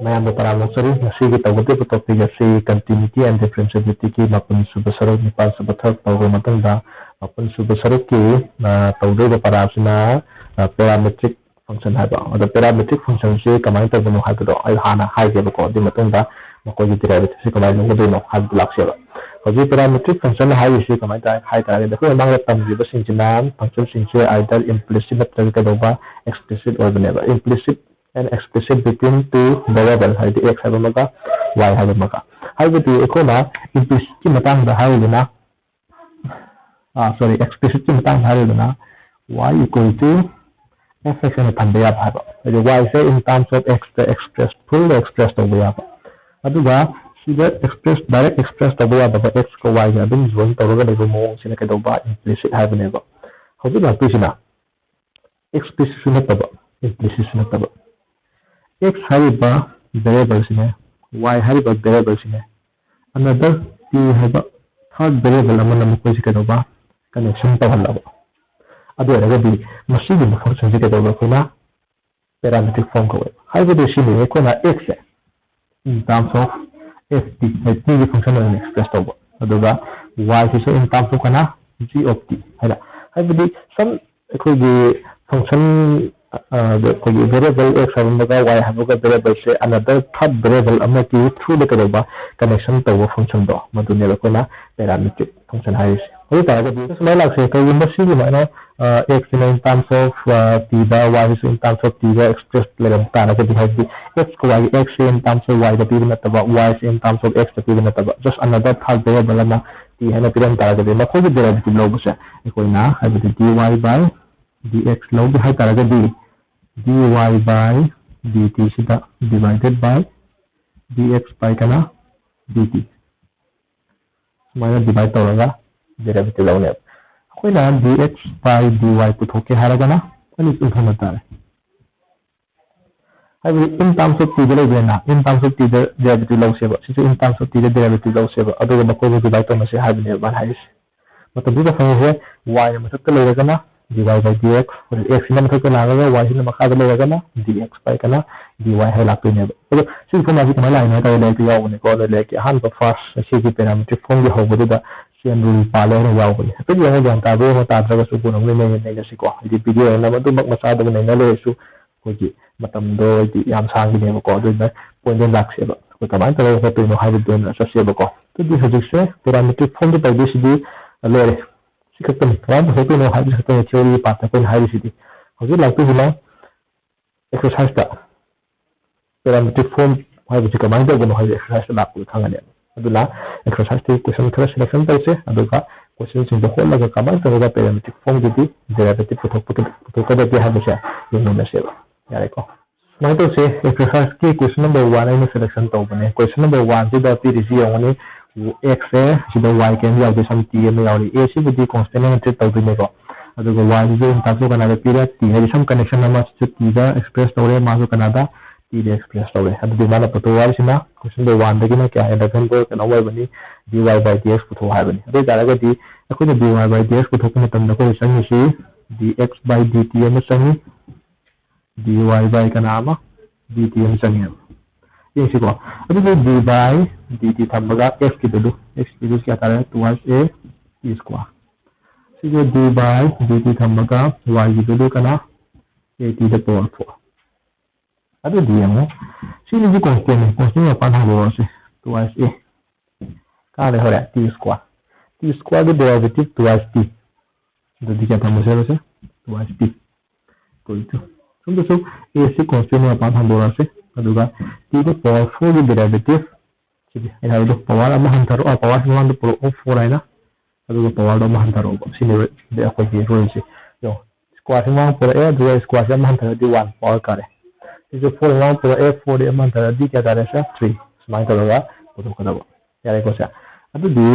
Ma'am परामर्शरी की तौगदे topic से continuity and differentiability की मपन सुब सरुक निपाल सुब थर्ड तौर मपन सुब सरुक की तौदे परासना पैरामीट्रिक फंक्शन है पैरामीट्रिक फंक्शन से कमाई तबनो है हाना हाइजेबको मकोई डेरिवेटिव से कमाई लंगदनो हाइब लाक्सेबा हजि पैरामीट्रिक फंक्शन हाई से कमाई ता हाई तारे देखो मांग तमजिबा सिंचिना फंक्शन सिंचे आइदर इम्प्लिसिट नत्रगा कदोबा एक्सप्लिसिट ओरबनेबा implicit and explicit between two variable हाइदि x हाइबा मगा y हाइबा मगा हाइबदि एकोना implicit की मतंग दा हाइबना sorry explicit की Matang हाइबना y equal to f(x) ने थंबे या भाबा जो y से in terms of x the express full express तो बया अदुगा सीधा express direct express तो बया बा x को y ga dum join तो रगा लेबो मो सिने के दोबा implicit हाइबनेबा हजि ला पिसिना explicit ने तबा implicit ने तबा x हरिबा वेरिएबल सिने y हरिबा वेरिएबल सिने another t Hariba third variable अमन नमको से कदोबा कनेक्शन तहलबा अदो रगदि मसी गी फंक्शन से कदोबा कोना पैरामीट्रिक फॉर्म को हरिबदि सिने कोना x in terms of ft t गी फंक्शन में एक्सप्रेस तोबा अदोगा y से in terms of kana g of t हैला हरिबदि सम कोई function the variable x हाबगा y हाबगा variable से another third variable अमन की through the कदोबा कनेक्शन तो फंक्शन दो मदुने कोना पैरामीट्रिक फंक्शन हाइस होय तागदि समय लागसे तो यूनिवर्सिटी की माने x in terms of t दा y in terms of t दा एक्सप्रेस लेगम तागदि हाइदि x को y x in terms of y दा पीबना तबा y in terms of x दा पीबना तबा just another third variable अमन t है ना पिरम तागदि मखो की डेरिवेटिव लोगसे कोइना हाइदि dy by dx लोग हाइ तागदि dy by dt सिदा divided by dx by kana dt minus divide तौरगा डेरिवेटिव लौने कोइना dx by dy पुथोके हारगना अनि उठन तारे हाइ इन टर्म्स ऑफ t लेबेना in terms of t derivative लौसेबा सिसे in terms of t derivative लौसेबा अदो मको डिवाइड तौनसे हाइबने बान हाइस मतलब दुगा fungi y मथक लेरगना dy by dx और x ने मथक लागा y ने मखा लेरगना dx by kana dy है लापिने अब सिन फॉर्म अभी कमला है तो लेके यावने को लेके हान को फर्स्ट से की पैरामीट्रिक फॉर्म के होबदुदा चेन रूल पाले ने यावने तो ये जानता दो होता द्रग सु गुण में ने सिको इदि वीडियो है नमदु मक मसा दब ने लेसु कोई मतम दो इदि याम सांगी ने को दो पॉइंट लाक्सेबा को कमाई तो होतो नो हाइब्रिड दोन ससेबा को तो दि हजिसे पैरामीट्रिक फॉर्म के पैदिसि लेरे सिकतन राम होतो नो हाइब्रिड तो थ्योरी पार्ट पे हाइब्रिड हजि लाइक टू एक्सरसाइज दा पैरामीट्रिक फॉर्म हाइब्रिड कमाई दो हाइब्रिड एक्सरसाइज लाप खांगने अदुला एक्सरसाइज ती क्वेश्चन खरा सिलेक्शन तौसे अदुगा क्वेश्चन सिंग दो होलगा कमाई तौगा पैरामीट्रिक फॉर्म दी डेरिवेटिव पुथोकदे हाबसे यमनसेबा यारे को माइ तौसे एक्सरसाइज की क्वेश्चन नंबर 1 ने सिलेक्शन तौबने क्वेश्चन नंबर 1 से द पीरिसी यंगने x है सिदा y के यावदे सम t में यावरी a से बुदी कांस्टेंट ने ट्रीट तौदने को अदुगा y जो इन ताको कनादा पीरा t है सम कनेक्शन नंबर से t दा एक्सप्रेस तौरे मासो कनादा t दा एक्सप्रेस तौरे अदुदि माना पतो वार सिना क्वेश्चन नंबर 1 दगिना क्या है दगन को कना वाय बनी dy by dx पुथो हाबनी अदे जारगदि अखोने dy by dx पुथो के मतम दको संगिसि dx by dt में संगि dy by कनामा dt में संगि ये सिको अदु dy by dt थंबगा x की दु क्या तारे 2a t स्क्वायर सिगो dy by dt थंबगा y की दु कना a t द पावर 4 अदु दियमो सिनि जी कांस्टेंट में पान हाबो से 2a का ले होरा t स्क्वायर के डेरिवेटिव 2t दु दिया थंबसे से 2t कोई तो सुन तो a से कांस्टेंट में पान हाबो से अदुगा t the power 4 the derivative सिदि आई दो पावर अमा हंथरो पावर समान दो 4 आइना अदुगा पावर दो हंथरो सिने दे अखोय के रूल से यो स्क्वायर समान पर a दो स्क्वायर समान हंथरो दी 1 पावर करे इसे 4 समान पर a 4 दे समान हंथरो दी क्या तारे से 3 समान करोगा पुतो कदबो यारे को से अदु दी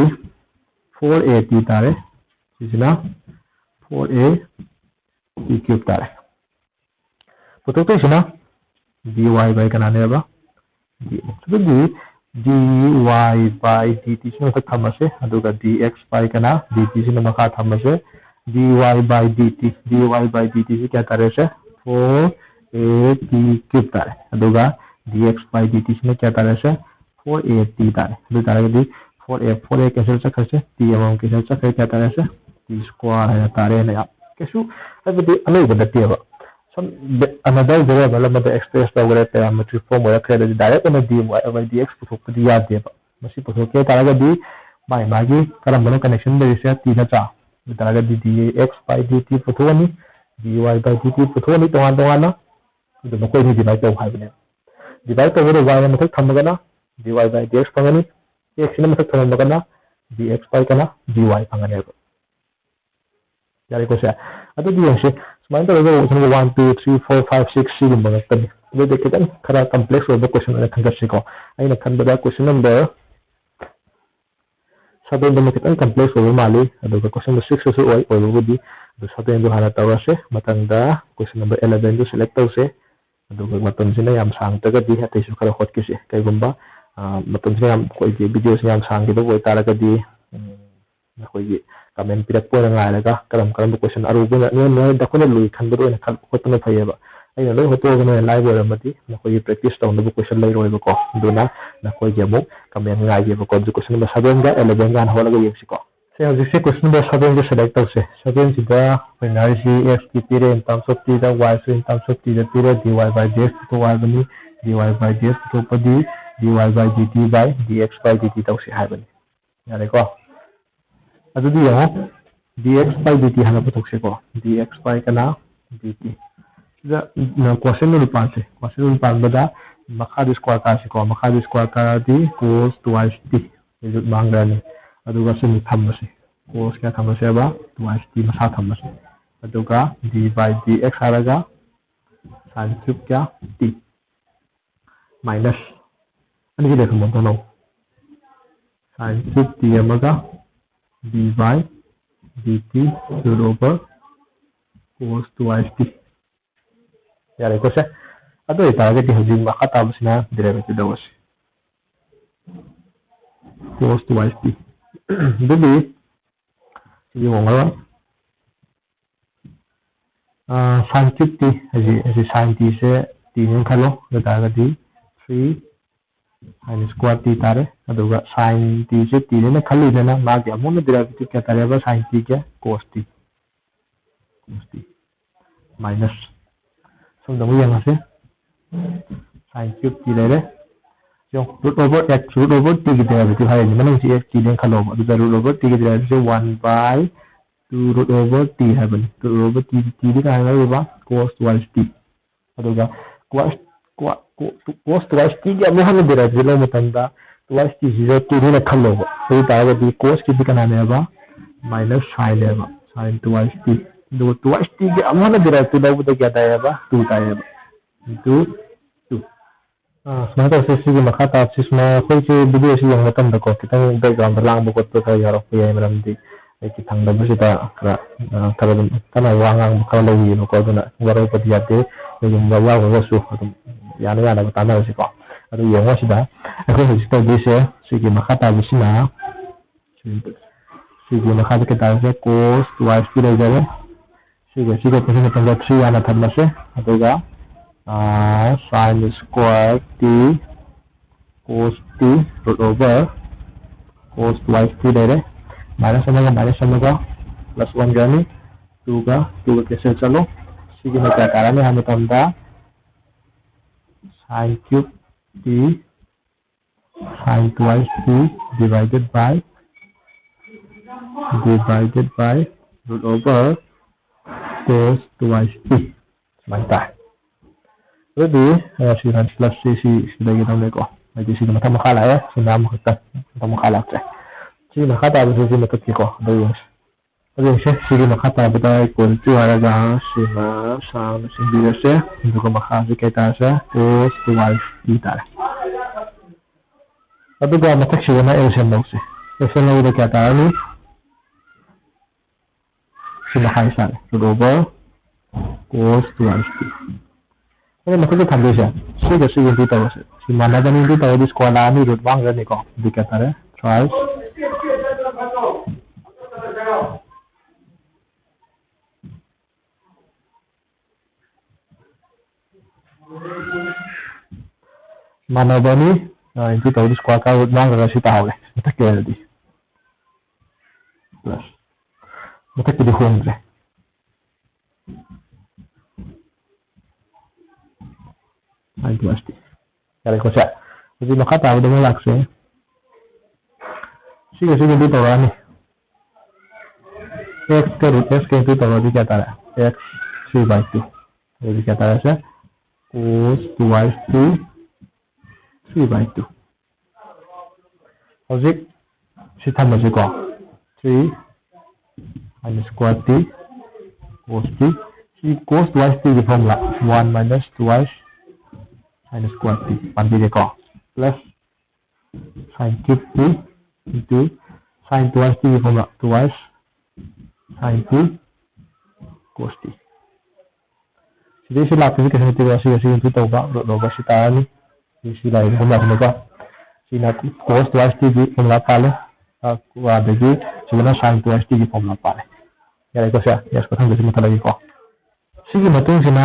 4at तारे सिना 4a t क्यूब तारे पुतो तो सिना dy by कनाने बा तो dy by dt से मत थमसे अदुगा dx by कना dt से मखा थमसे dy by dt से क्या तारे से 4at क्यूब तारे अदुगा dx by dt सिने क्या तारे से 4at तारे दो तारे दी 4a कैंसिल चक्कर से t अमाउंट कैंसिल चक्कर क्या तारे से t स्क्वायर है तारे ने कैसु अब दी अने बदती है some another variable amada express tawre parametric form where kare direct na dy by dx puthok di yade ba masi puthok ke taraga di by magi karam connection de se ti na cha taraga di dx by dt puthoni dy by dt puthoni to na do no ko ni divide to have ne divide to y na mathak thamaga na dy by dx pangani x na mathak thamaga na dx by kana dy pangani yari ko se adu di se smain to go 1 2 3 4 5 6 7 ba ta ni de kitan khara complex over question na thanga se ko ai na khan da question number 7 da kitan complex over mali adu question number 6 so oi oi di do 7 do hana tawa se matang da question number 11 do select taw se adu matam sina yam sang ta ga di ha te su khara hot ki se kai gumba matam sina yam ko di video se yam sang ki do oi tara ga di ꯑꯩꯈꯣꯏꯒꯤ comment ꯄꯤꯔꯛꯄ ꯑꯣꯏꯅ ꯉꯥꯏꯔꯒ ꯀꯔꯝꯕ ꯀꯣꯏꯁꯟ ꯑꯔꯨꯕ ꯅꯣꯏ ꯗꯈꯣꯏꯅ ꯂꯨꯏ ꯈꯟꯕꯗ ꯑꯣꯏꯅ ꯈꯟꯕ ꯈꯣꯠꯄꯅ ꯐꯩꯌꯦꯕ ꯑꯩꯅ ꯂꯣꯏ ꯍꯣꯠꯇꯣꯛꯑꯒ ꯅꯣꯏꯅ ꯂꯥꯏꯕ ꯑꯣꯏꯔꯝꯃꯗꯤ ꯅꯈꯣꯏꯒꯤ ꯄ꯭ꯔꯦꯛꯇꯤꯁ ꯇꯧꯅꯕ ꯀꯣꯏꯁꯟ ꯂꯩꯔꯣꯏꯕꯀꯣ ꯑꯗꯨꯅ ꯅꯈꯣꯏꯒꯤ ꯑꯃꯨꯛ ꯀꯃꯦꯟ ꯉꯥꯏꯒꯦꯕꯀꯣ ꯑꯗꯨ ꯀꯣꯏꯁꯟ ꯅꯝꯕꯔ 7ꯒ 11ꯒ ꯍꯣꯠꯂꯒ ꯌꯦꯡꯁꯤꯀꯣ ꯁꯦ ꯍꯧꯖꯤꯛꯁꯦ ꯀꯣꯏꯁꯟ ꯅꯝꯕꯔ 7ꯒ ꯁꯦꯂꯦꯛ ꯇꯧꯁꯦ 7ꯁꯤꯗ ꯑꯩꯈꯣꯏꯅ ꯍꯥꯏꯔꯤꯁꯤ x ꯀꯤ ꯄꯤꯔꯦ ꯏꯟ ꯇꯔꯝꯁ ꯑꯣꯐ t ꯗ y ꯁꯨ ꯏꯟ ꯇꯔꯝꯁ ꯑꯣꯐ t ꯗ ꯄꯤꯔꯦ dy by dx ꯄꯨꯊꯣꯛ ꯍꯥꯏꯕꯅꯤ dy by dx ꯄꯨꯊꯣꯛꯄꯗꯤ dy by dt by dx by dt ꯇꯧꯁꯤ ꯍꯥꯏꯕꯅꯤ ꯌꯥꯔꯦꯀꯣ ꯑꯗꯨꯗꯤ ꯌꯦꯡꯉꯣ dx by dt hana puthokse ko dx by kana dt da question nu paase question nu pan bada makha di square ka se ko makha di square ka di cos twice t is mangra ni aduga se ni thamase cos ka thamase ba twice t masa thamase aduga d by dx haraga sin cube ka t minus ani de ko mo no sin cube t amaga d by dt root over cos twice t yare ko se ado ita ga hojin ma khata busna derivative da was cos twice t dili yi ngara sin cube t as sin t se t ne khalo da ga di 3 sin square t tare aduga sin t se t ne khali dena ma ga mo derivative kya tare ba sin t ke cos t minus so da yang ase sin cube t le so root over x root over t ki derivative hai ni manang si x t den khalo aduga root over t ki derivative 1 by 2 root over t hai ban root over t di ka hai ba cos twice t aduga cos twice t ki amu hanu derivative lo matanda twice t 0 t ni na khalo ba so ta ga di cos ki kana ne ba minus sin le ba sin twice t do twice t ki amu hanu derivative lo ba kya ta hai ba 2 ta hai ba into 2 smart access ki makha ta access ma koi che video si yang matam da ko kitang background lang bu ko to ka yaro ko yai maram di ki thang da bu si ta kara kana wangang ka lo yi no ko na waro pa dia te yung ba wa ko su yana ta na si ko ado yang wa si da ko si ta di se si ki makha ta bu si na si ki makha ta ta se cos twice ki le ja si ko pa ta ga 3 ana thamma se ado ga sin square t cos t root over cos twice t dere minus sama plus 1 gani 2 ka cancel chalo sige na kya kara mein hame tamda sin cube t sin twice t divided by root over cos twice t mantap jadi si plus si lagi tahu leko lagi si macam makala ya sudah makata macam makala si makata betul si macam kiko dari yang si makata betul equal to haraga si sama si biasa untuk makasi kita sa cos twice kita tapi gua macam si mana LCM mau LCM udah kata ni si makasa root over cos twice t ini maksudnya kan bisa sudah sih yang kita tahu si mana kan ini tahu di sekolah ini root bang kan kok dikatakan twice मानवबनी into तौर square का root मांग सी ताहौरे मथक के ready plus मथक की होंगे आई plus T यारे को सा जी मखा ताबदे में लाक्से सी के इंटू तौरानी x के रूट x के इंटू तौर क्या तारा x 3/2 ये क्या तारा से cos 2y 3/2 हौजिक सी थम्मसेको 3 minus square t cos t सी cos 2y t की formula 1 minus 2y sin square t पांबीरेको plus sin cube t into sin 2y t की formula 2y sin t cos t सिदे लाखसे कैसे होती है ऐसे इंटू तौबा रोबा सी तारानी सी लाइन फॉर्मूला थमेको सी ना cos 2y t की फॉर्मूला पाले वादगी सिना sin 2y t की फॉर्मूला पाले यारे को सा यस को थंगे मथा लगी को सी की मतुंग सिना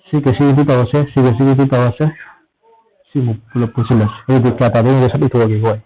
सी के सी इंटू तौसे सी के सी इंटू तौसे सी मु पुलप पुसिलस हे दे क्या तादे ये सब इतोगे होय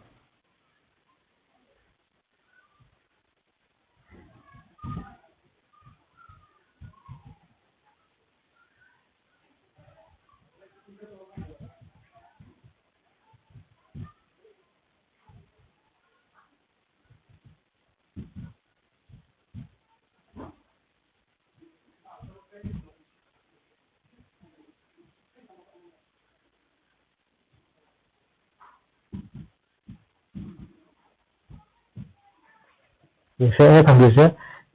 से थंगे से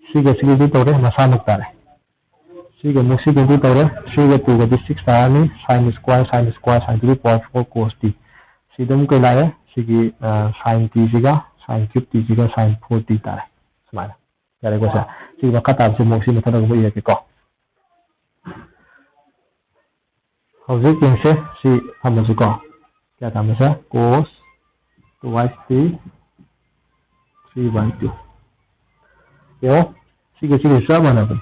सी के सी इंटू तौरे मसा मुक्ता है सी के मुसी इंटू तौरे 3 के 2 के 6 तारानी sin square sin 3 power 4 cos t सी दम के लाए सी की sin t सिगा sin cube t सिगा sin 4 t तारे समाना यारे को सा सी वका ताब से मोसी मथा लगबो ये के को हौजिक से सी हमसे को क्या ताम से cos 2y t 3/2 yo sige sa mana ba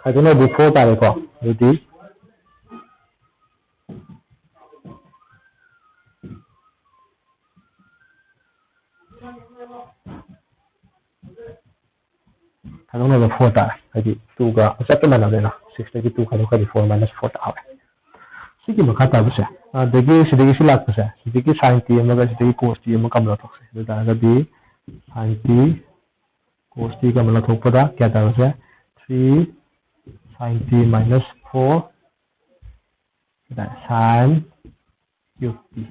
khaitona before tare ko yudi khaitona before tare hadi 2 ga second mana na 6 tagi 2 khaitona 4 minus 4 ta awe sige makata ba sa dagi sidagi silak ba sa sidagi sin t ma ga sidagi cos t ma kam la thok se da ga di sin t cos t का मतलब थोपदा क्या था वैसे 3 sin t minus 4 sin cube t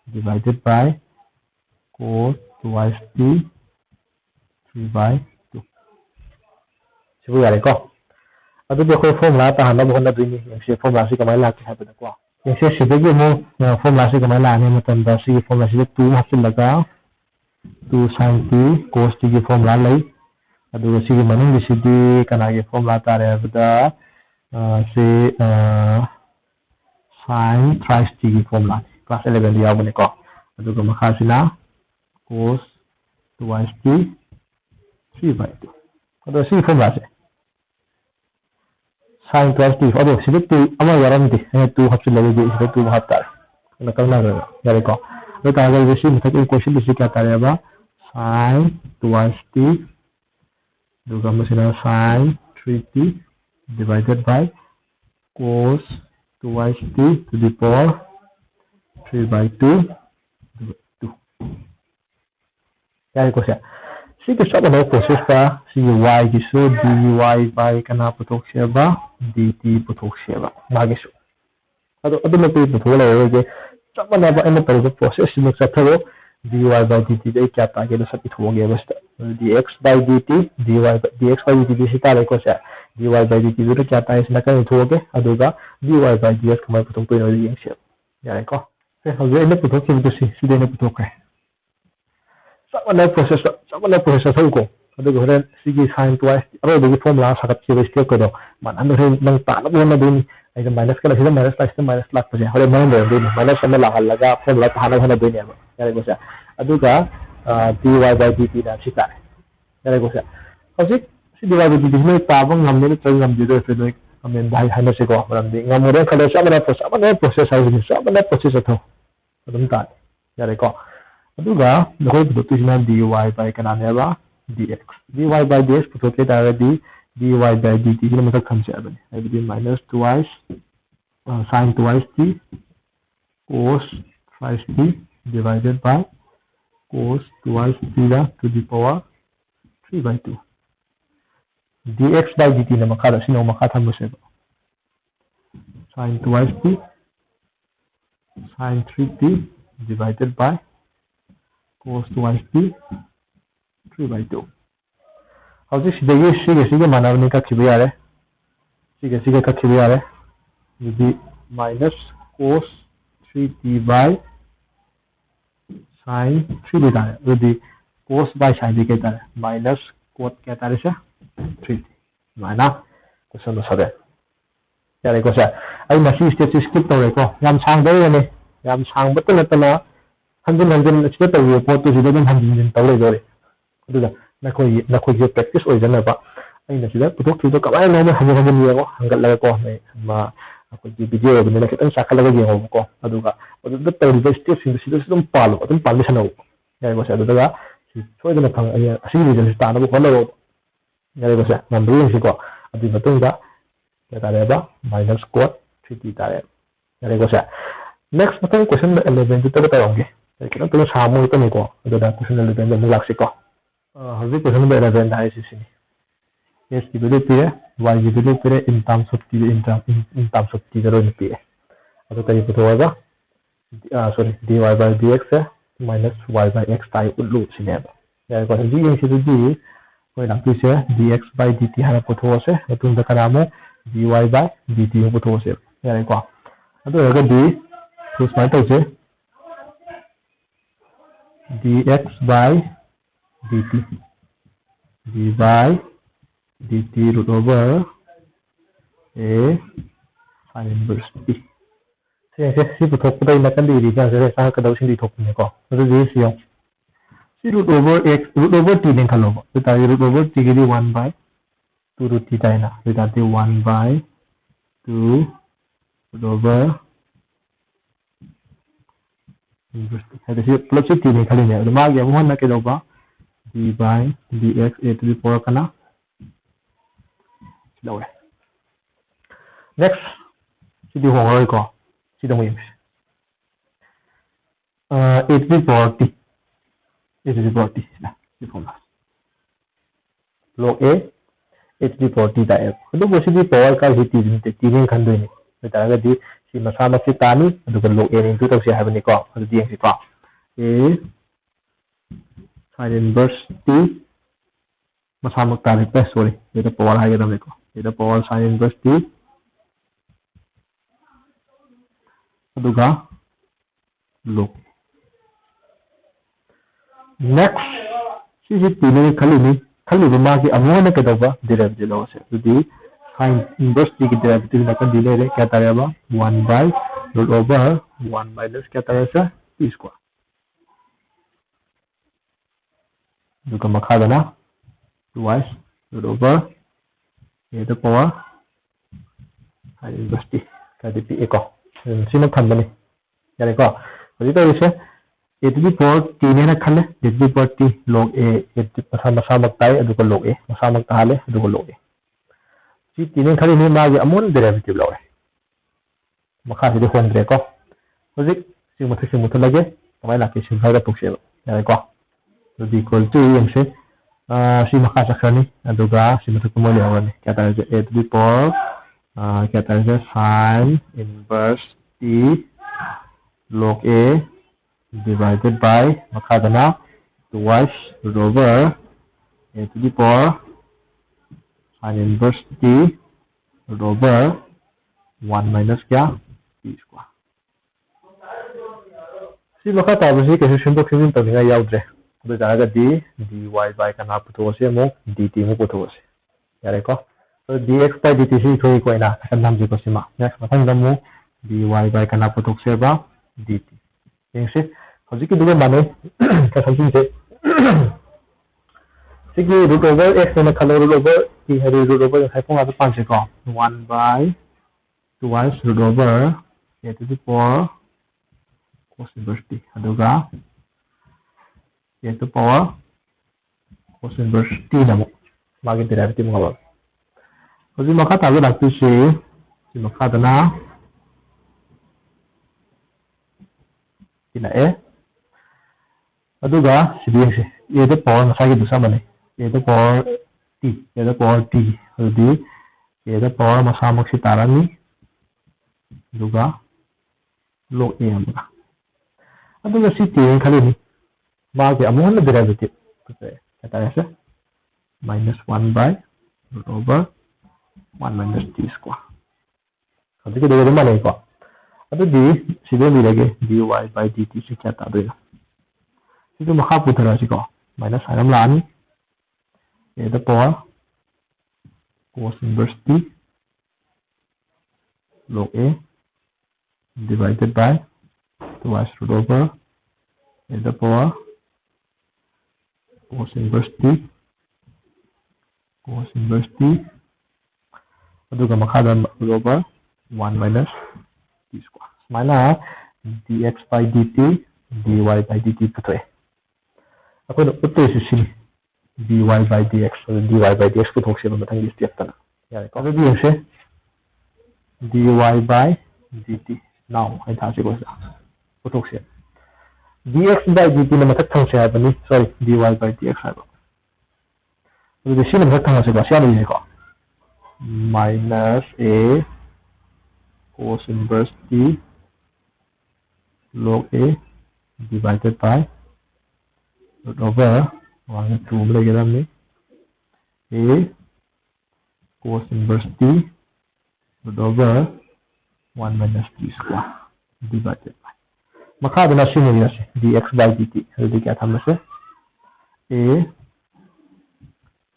divided by cos 2y t 3/2 सिबु यारे को अदु देखो formula ता हना बहना दुनी से फॉर्मूला से कमाई लाके है को ऐसे सिदगी मो फॉर्मूला से कमाई लाने मतलब दा सी फॉर्मूला से 2 हासिल लगा 2 sin t cos t की फॉर्मूला लई अदुगा सिगी मनुंग सिदी कनागे फॉर्मूला तारे बदा से sin thrice t की फॉर्मूला क्लास 11 याव बने को अदुगा मखासिना cos 2y t 3/2 अदो सी फॉर्मूला से sin thrice t अदो सिदे 2 अमा यारमति 2 हप्से लगे इसे 2 हाफ तारे नकलना यारे को अदो तागा सी मथक क्वेश्चन से क्या तारे बा sin 2y t दुगा मसिना sin 3t divided by cos 2y t to the power 3/2 2 यार को सा सी के सब नो प्रोसेस का सी y की सो dy by कना पुथोक सेबा dt पुथोक सेबा मागे सो अदो में पे पुथोक ले के सब ना बा इन पर प्रोसेस में सथरो dy by dt दे क्या ताके तो सब इथोगे बस dx by dt dx by dt से तारे को सा dy by dt जो क्या ताए इसना का इथोगे अदुगा dy by dx कमाई पुथोक तो ये से यारे को से हजे इन पुथोक के तो सी दे ने पुथोक है सब ना प्रोसेस को अदुगा होरे सिगी sin twice अरो दे फॉर्मूला सकत के स्टेप को दो मान अंदर नंग ताना बोना दूनी ऐसे माइनस का लगे माइनस लाख पे होरे मन दे माइनस में लगा लगा फॉर्मूला थाना होना दूनी है यारे को सा अदुगा dy by dt ना सिता यारे को सा हजे सी dy by dt में ताबंग हमने तो ngam दे फिर amen dai hai na se ko ram di ngam re khale sa mana process hai sa mana process atho adum ta ya re ko aduga loi bu tu jina dy by kana ne ba dx dy by dx pu ke ta di dy by dt ni ma kham se abani ai bi minus twice sin twice t cos twice t divided by cos twice t to the power 3 by 2 dx by dt na makala sino makathan mo se sin twice t sin 3t divided by cos twice t 3 by 2 howji sige manavni ka khibi are sige ka khibi are the minus cos 3t by sin 3 data the cos by sin ke ta minus cot ke ta se 3 mana question 7 ya re ko sa ai ma si step skip to re ko yam sang de ne yam sang bat na ta na hanjin skip to re po to ji de hanjin to re re aduga na khoi je practice oi jana ba ai na sida putok thu to ka ai na hanjin ye ko hangal la ko ne ma ko ji video ne na kitan sakala ga ye ko aduga aduga to ri step sin sida dum palo sano ya ko sa aduga si choi na thang ai asi ni je sta na ko lo ya re ko sa nam ri si ko adi matung da ya ta re ba minus cot 3t ta re ya re ko sa next matang question 11 to ta ronge kitan to sa mo to ne ko aduga question 11 da mu lak si ko hauji question 11 da ai si ni yes ki value pire y ki value pire in terms of t in terms of t ro ni pire ado tai puto ga sorry dy by dx minus y by x tai ulu sineba ya ko di yin si di ko na pi se dx by dt hana puto se atung da karamo dy by dt puto se ya ko ado ga di plus mai to se dx by dt dy by dt root over a sin inverse t si puthok pai na kan di ja se sa ka dau sin di thok ne ko ru ji si yong si root over x root over t nen khalo ba ta root over t ki 1 by 2 root t ta na ta 1 by 2 root over inverse t ha si plus t nen khali ne ma ge mo na ke do ba d by dx a to the power kana lower next si di hong roi ko si dong yim a to the power t na si formula log a to the power t da f do bo si di power ka hi t nen khan doi ni ta ga di si masa ma si ta ni adu ko log a nin tu to si ha ni ko adu di si ko a sin inverse t masa mak ta ni pe sorry ye to power ha ga dam ko the power sin inverse t aduga log next si t ne khali ma ki amona ka da ba derivative lo se di sin inverse t ki derivative na kan di le kya ta ba 1 by root over 1 minus kya ta sa t square duga makha da na twice root over a the power sin inverse t ka di p ko sino tham bani ya re ko ri to se a to the power t ne na khale a to the power t log a masa mak tai adu ko log a masa mak ta le adu ko log a si t ne khali ni ma ge amon derivative lo makha si de hon re ko hojik si muthu lage kamai la ke sin ha ga tuk se ya re ko so di equal to yam se si makha sakrani aduga si muthu ko mo le awani kya ta a to the power kya ta है sin inverse t log a divided by makadana twice root over a to the power sin inverse t root over 1 minus kya t square si makata basi kaise simple simple to ninga yaudre adu jaraga d dy by kana puto se mo dt mo puto se yare ko so dx by dt si thoi ko ina kan nam ji ko sima next mathang da mo dy by kana putok se ba dt yeng se hoji ki duga mane ka samjing se sigi root over x na khalo root over t hari root over hai pong atu pan se ko 1 by 2y root over a to the power cos inverse t aduga a to power cos inverse t na mo magi derivative mo ba hoji makha ta ga tu se si makha da na ina a aduga sidi se a to power na sa gi du sa mane a to power t adi a to power masa mak si tarani aduga log a amga aduga si t khali ni magi amun derivative kata ya minus 1 by root over 1 minus t square adi ke dere mane ko adu di sidi ni lage dy by dt se kya ta doina itu makha putara si ko minus haram lani a the power cos inverse t log a divided by 2y root over a the power cos inverse t aduga makha da root over 1 minus t square minus dx by dt dy by dt putoi akono putoi si dy by dx dy by dx puthok se mathang gi step tana yare ko adu se dy by dt now ai tha se ko sa puthok se dx by dt na mathak thang se abani sorry dy by dx ha adu se na mathak thang se ba sia ni ko minus a cos inverse t log a divided by root over 1 2 lagi dalam ni a cos inverse t root over 1 minus t square divided by maka ada sini ni dx by dt jadi क्या था हमसे a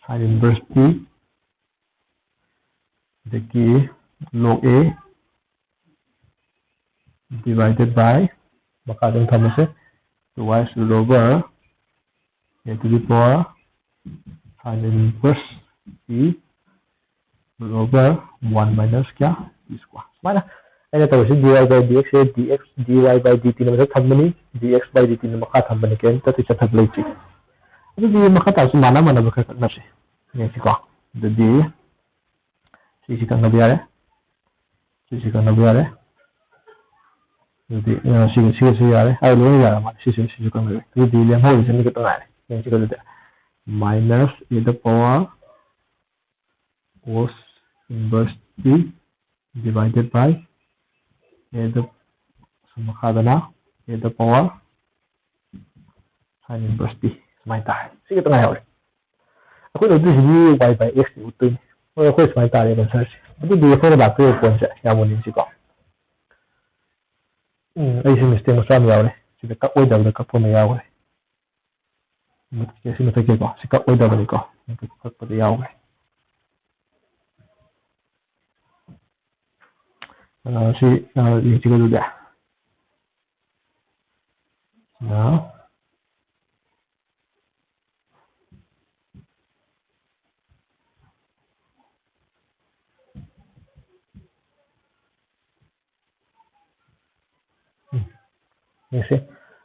sin inverse t देखिए log a divided by maka ada हमसे 2y root over a to the power sin inverse t root over 1 minus क्या t square mana ऐसा तो वैसे dy by dx है dx dy by dt ने मतलब थम्बनी dx by dt ने मखा थम्बनी के तो तो चथा प्लेट अभी dy मखा तासु माना माना बखा करना से ये सिका the dy सी करना भी आ रहा है सी करना भी आ रहा है दी सी आ रहा है आई लोग आ रहा है सी करना भी तो dy ले हम हो इसे नहीं करना है ये सिका देते minus a the power cos inverse t divided by a the sumakadana a the power sin inverse t mai ta si cái này rồi aku đầu tư gì y by x của tôi tôi khơi mai ta đây là sao tôi đi phơi bạc tôi quan sát nhà muốn gì có ấy xin mistake mà sao rồi chỉ các ôi đầu là các phong này rồi một cái xin mistake có chỉ các ôi đầu này có các phong này rồi si yung siguro da now yes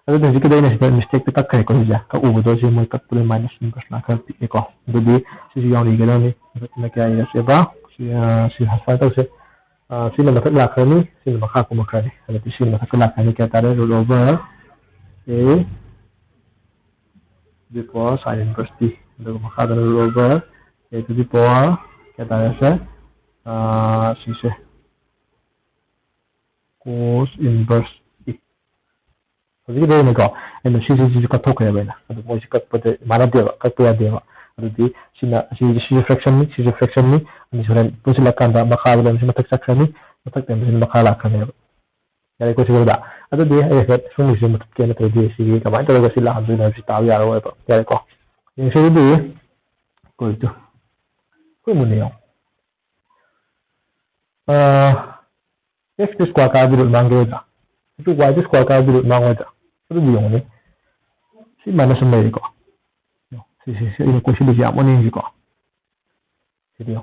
ada dan jika ada mistake kita kaya ko ja ka ubo do je mo kat pule minus inverse na ka ti ko do di si yang ni gala ni na kya ya se ba si hasa ta se sini mathak la khani sini makha ko makhani ada ti sini mathak la khani kya tare root over a the power sin inverse t do makha da root over a to the power kya tare se si se cos inverse t so ji de ne ko and si ka thok ya ba na adu mo si ka pate mana de ka to ya de ba adu di sina si fraction ni ani soran pusila kan da makha ba ni mathak section ni mathak tem ni makha la kan ya yare ko siguro da adu di ai set sumi si mathak ke na to di si ka ba to ga sila han na si ta ya ro ba yare ko ni si di ko to ko mo ne yo x square ka bi ro mang ge da itu y square ka bi ro mang wa da adu di yo ni si minus mai ko ꯑꯩꯅ ꯀꯣꯏꯁꯤꯜꯂꯤꯁꯤ ꯌꯥꯝ ꯑꯣꯟꯅꯤꯡꯁꯤꯀꯣ ꯁꯤꯗꯤ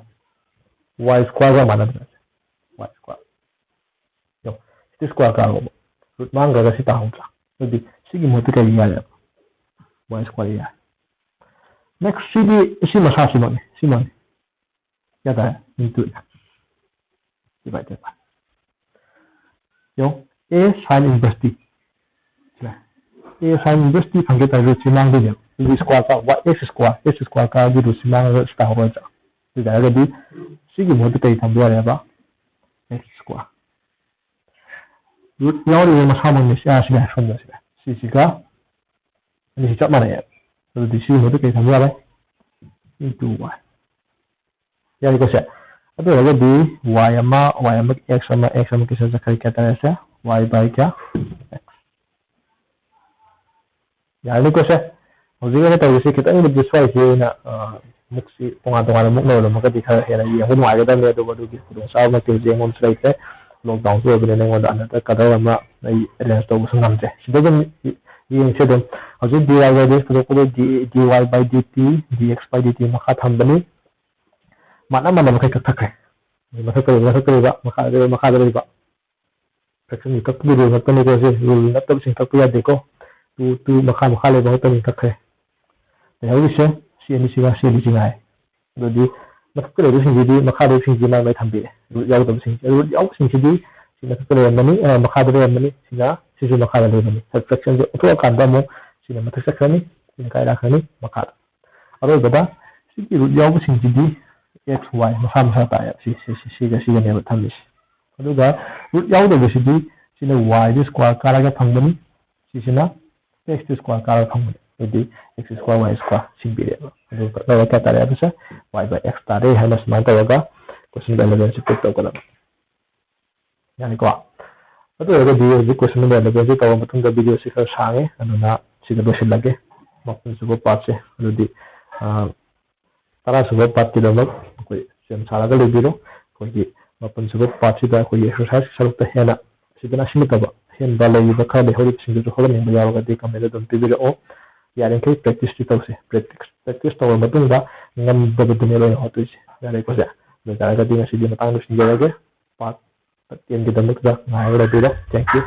y square 만들어요. y square. 요 square 가고 루트 망가가 시 다운자. 여기 시기 모두 가 이해해요. y square 이해. next 시 마사시만. 시만. 야다 into divide by. 요 a sin inverse t. a sin inverse t 관계 따로 지망되죠. 이 스퀘어가 y x 스퀘어가 그 루트망을 스타워죠. 그다음에 시기 모두 다 담보해봐. x 스퀘어. 루트 여기 마사모니 시아시가 손자시가. 시시가 아니 잡만해요. 그래서 시기 모두 다 담보해봐. into y. 야 이것이 어떻게 y 아마 x 아마 계속 작하게 따라서 y by x. 야 이것이 어디가 또 kita ini visual na muksi tunga muk no maka dikha hera ye hon wa ga me do du gi do sa ma te je ngom slai te lockdown so bene ngom da na ka da ma ai arrange to so ngam te sido jam yin se dem azu dy by this ko dy by dt dx by dt maka thambani mana mana kai ka thakre maka ba maka da ba fraction ka ku do na ko se rule na tab sing ka ya de ko tu maka le ba to ni thakre 여기서 CNC가 CNC가 그런데 막그래 루싱지디 막하도 루싱지만 왜 담비 야도 루싱 야도 루싱지디 지나 그래 엄마니 막하도 엄마니 지나 시주 막하도 엄마니 섹션 또 간다 뭐 지나 막 섹션이 지나 가이라 하니 막하도 어러다 시기 야도 루싱지디 x y 마삼사 따야 시가 내가 담비시 그러다 야도 루싱지디 지나 y 스퀘어 가라가 방문이 지나 x 스퀘어 가라가 방문이 jadi x square y square simple itu kalau kita tarik apa sih y by x tarik harus mantap juga question relevance itu kalau yang itu itu ada di question relevance itu kalau betul video sih kalau sange anu sih dosen lagi maupun sebuah part sih lalu di tara sebuah part tidak mak koi sem salah kali video koi maupun sebuah part sih dah koi exercise selalu terhena sih kena sih kita hen balai bakal dihorip sih itu kalau yang bayar kadi kamera dan video यारेंखै practice तौसे practice तौर मतुंगा ngam loi hotuisi yare ko ja da ga dinga sidi matang lu sinjage part 10 ki damak da ngai ra dira thank you